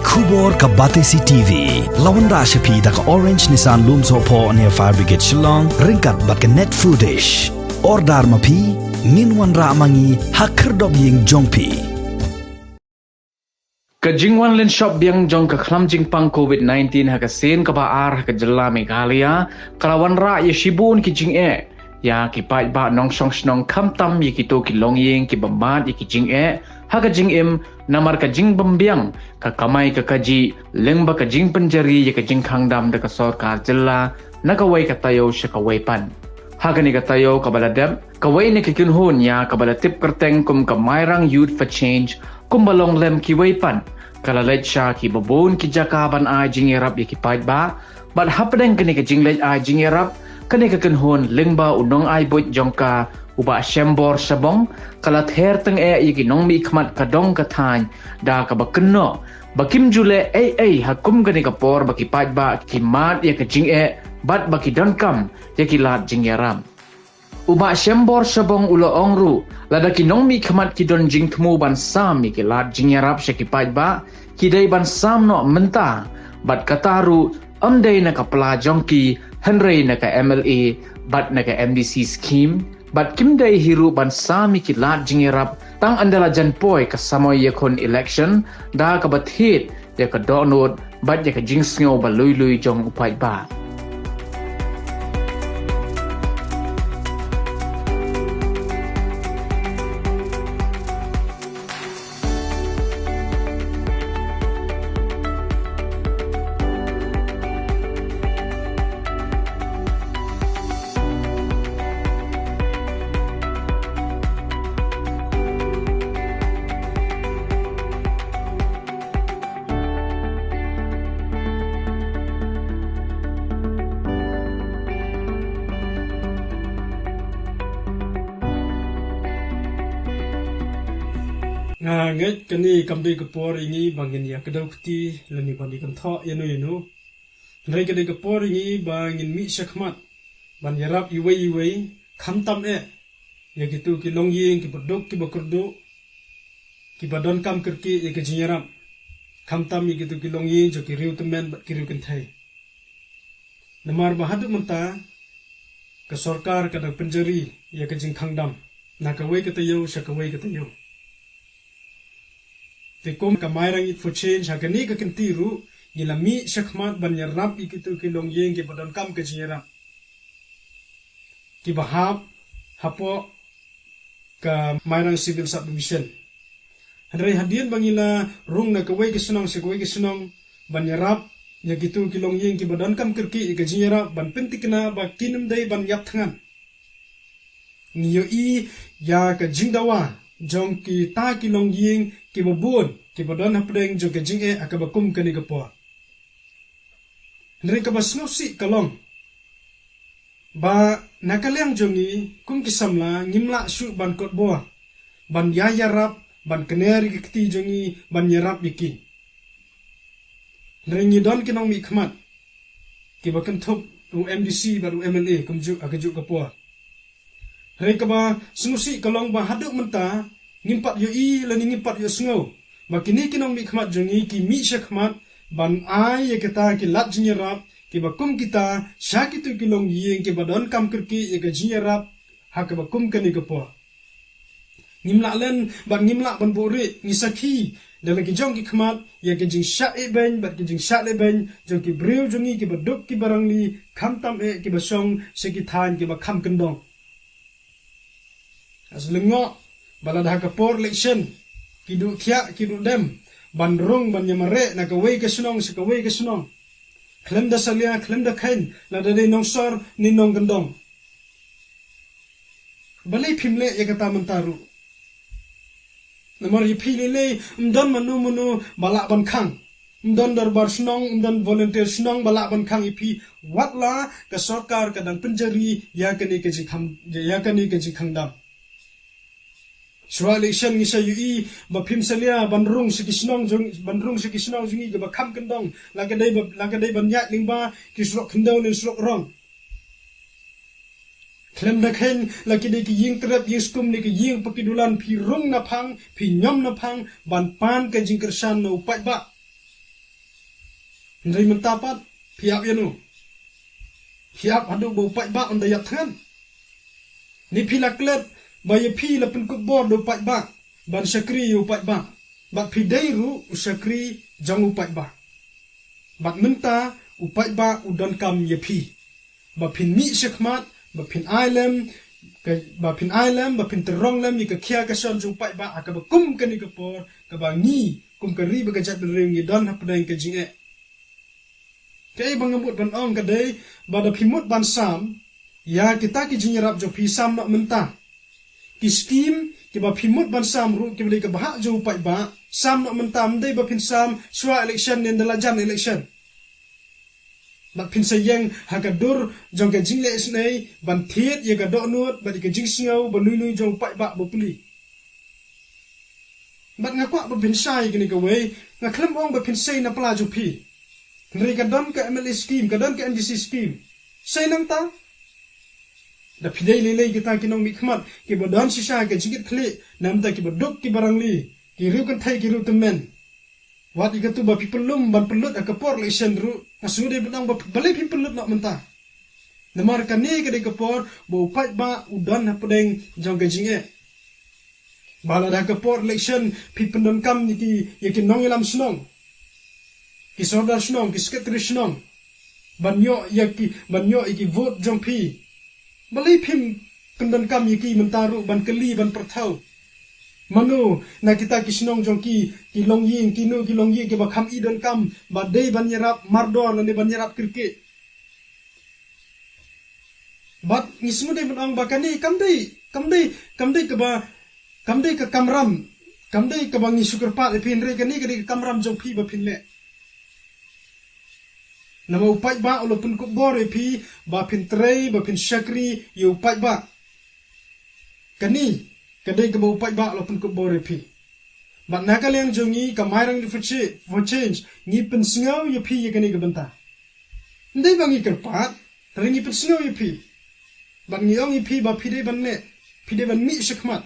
Kubor ka Batesi TV. Lawan ra siya da ka Orange Nissan Lumso po near Fire Brigade Shillong. Ringkat bat ka net foodish. Ordar mapi. Minwan ra mangi hakerdog ying jongpi. Kajingwan len shop biang jong ka khlam jingpang COVID-19 ha ka sen ka baar ka jela Meghalaya. Kalawan ra ya shibun ki jing e. Ya ki pai ba nong song snong kham tam ye ki to ki long yeng ki bambat ye ki jing e. Ha ka jing im namar ka jing bambiang ka kamai ka kaji lengba ka jing penjari ye ka jing khangdam da ka sor ka jela na ka wai ka tayo sha ka wai pan. Haga ni ka tayo ka baladab ka wai ni ka kinhun ya ka balatip kerteng kum ka mairang youth for change kum balong lem ki wai pan. Kalalet sha ki babon ki jakaban a jing erap ye ki pait ba bat hapdeng kani ka jing let a jing erap kani ka kinhun lengba unong ai bot jongka uba shembor sabong kalat her teng ye ki nong mi khmat ka dong ka than da ka bakno bakim jule hakum kani ka por baki pait ba ki mat ye ka jing bat baki dankam ye ki lat jing yaram uba shembor sabong ulo ongru lada ki nong mi khmat ki don jing thmu ban sam ki lat jing yarap she ki pait ba ki dai ban sam no menta bat kataru amdei na ka pla jongki henrei na ka MLA bat na ka MDC scheme bat kimdai hiru ban sam ki lat jing yarap tang andala jan poi ka samoy yakon election da ka bathit ya ka donot bat ya ka jing sngo ba lui jong upai ba nget kani kamdei kapor ingi bangin ya kedau kti lani bandi kan tha yanu ngai kadai kapor ingi bangin mi shakmat ban yarap iwei khamtam ya gitu ki longying ki bodok ki bakurdo ki badon kam kerki ya ke jinyarap khamtam ya gitu ki longying jo ki riu temen bat ki riu kan thai namar bahadu menta ke sarkar kadang penjari ya ke jing khangdam na ka wei katayo shakawei katayo Tekom kamairang it for change hagani ka kentiru gilami shakmat ban yarap ikitu kilong yeng ke badon kam ke jinyarap ki bahap hapo ka mairang civil subdivision hadrai hadian bangila rung na kawai ke sunong ban yarap ya gitu kilong yeng ke badon kam kerki ke jinyarap ban pentikna ba kinum dai ban yap thangan niyo i ya ka jingdawa jong ki ta kilong yeng ki babun ki badon hapdeng jo ke jing akabakum kani gapo nri ka basnosi kalong ba nakalyang jongi kum kisamla ngimla shu ban kot bo ban yarap ban keneri kiti jongi ban yarap biki nri ngidon kinong mi khmat ki bakan thop u MDC baru MLA kumju akaju gapo nri ka ba snusi kalong ba haduk menta ngimpat yo i lani ngimpat yo sngo makini kinong mi khmat jongi ki mi shakmat ban ai ye kata ki lat jinyarap ki bakum kita shakitu kilong yeng ki badon kam kerki ye ka jinyarap ha ka bakum kani gapo ngimla len ban ngimla ban bori ngisaki dalam ki jong ki khmat ye ka jing sha e ben bat ki jing sha le ben jong ki breu jongi ki baduk ki barangli khamtam ki basong se ki than ki ba kham kendong aslengo balada kapor election kidu thia kidu dem bandrung ban yamare na kawai ke sunong se kawai ke sunong klem da salia klem da khain la da de nongsor ni nong gandong balai phimle ekata mantaru namar yiphile le mdon manu bala ban khang mdon darbar sunong mdon volunteer sunong bala ban khang ipi watla ka sarkar kadang penjari ya kani ke khangdam Shwa election ngisa yui ba phim salia bandrung sikisnong jungi ba kham kendong lagadai ban yak lingba kisrok kendong nen srok rong klem da khen laki de ki ying trap ying skum ne ki ying pakidulan phi rong na phang phi nyom na phang ban pan ka jingkersan no pai ba Ndai mentapat piap yanu. Piap adu bau pai ba on dayat than. Ni pilaklet baya pi la pen kubor do pai ba. Ban syakri yu pai ba. Bat pidai ru usyakri jang upai ba. Bat menta upai ba udan kam ye pi. Ba pin mi syakmat, ba pin ailem, ba pin terong lem ye ka kia ka son jung pai ba aka ba kum ka ni ka por ka ba ngi kum ka ri ba ka jat ring ye don hap dang ka jinge. Kay bangambut ban ong ka day ba da pimut ban sam ya kita ki jinyarap jo pi sam nak menta. Ki skim ki ba pimut ban sam ru ki ba ka ba jo upai ba sam nak menta mdai ba pin sam swa election nen dalajan election. Bat pin sayang hakadur jong ka jingle snai ban thiet ye ka do nut ba ka jing singau ba nui jong pai ba bo puli. Bat ngakwa ba pin sai kini ka we ngaklem ong ba pin sai na pala jo pi. Nri ka don ka MLA scheme ka don ka NDC scheme. Sai nang ta da pidai lelei kita kinong mikmat ki ba don sisa ka jingit khle nam ta ki ba dok ki barang li ki riu kan thai ki riu temen. Wat ika tu ba pipelum ban pelut akapor election ru asu de benang ba balai pipelut nak mentah. Namar kani ke de kapor bo pai ba udan na pedeng jong ka jinge. Bala da kapor election pipendon kam ni ki nong ilam snong. Ki sodar snong ki sekretari snong. Banyo iki vote jong pi. Balai pim pendon kam ki mentaru ban keli ban perthau. Manu na kita kisnong jongki ki long ying kinu ki long ying ki ba kham idon kam ba dei ban nyerap mardon ne ban nyerap kriket bat ngismu dei ban ba kani kam dei ka kamram ka ba ngi sugar pat pin re kani ka kamram jong phi ba phin le nama upai ba ulo pun ku bore phi ba phin trei ba phin shakri yu upai ba kani kadai ka bau pai ba lo pun ko bore pi bat nakaleng jongi ka mairang di for change ngi pen singau ye pi ye kani ka benta ndai bangi kerpat ringi pen singau ye pi bat ngi ong ye pi ba pi dei ban ne pi dei ban mi shakmat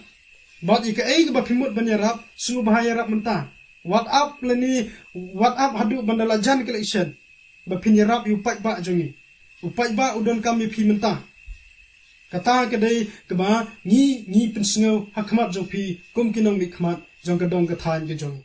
bat ika ai ka ba pimut ban yarap sungu bahaya rap menta what up hadu bandala jan collection ba pin yarap yu pai ba jongi upai ba udon kam ye pi menta kata kadai keba ngi pensengau hakmat jong pi kum kinong mikmat jong kadong kathan ke jong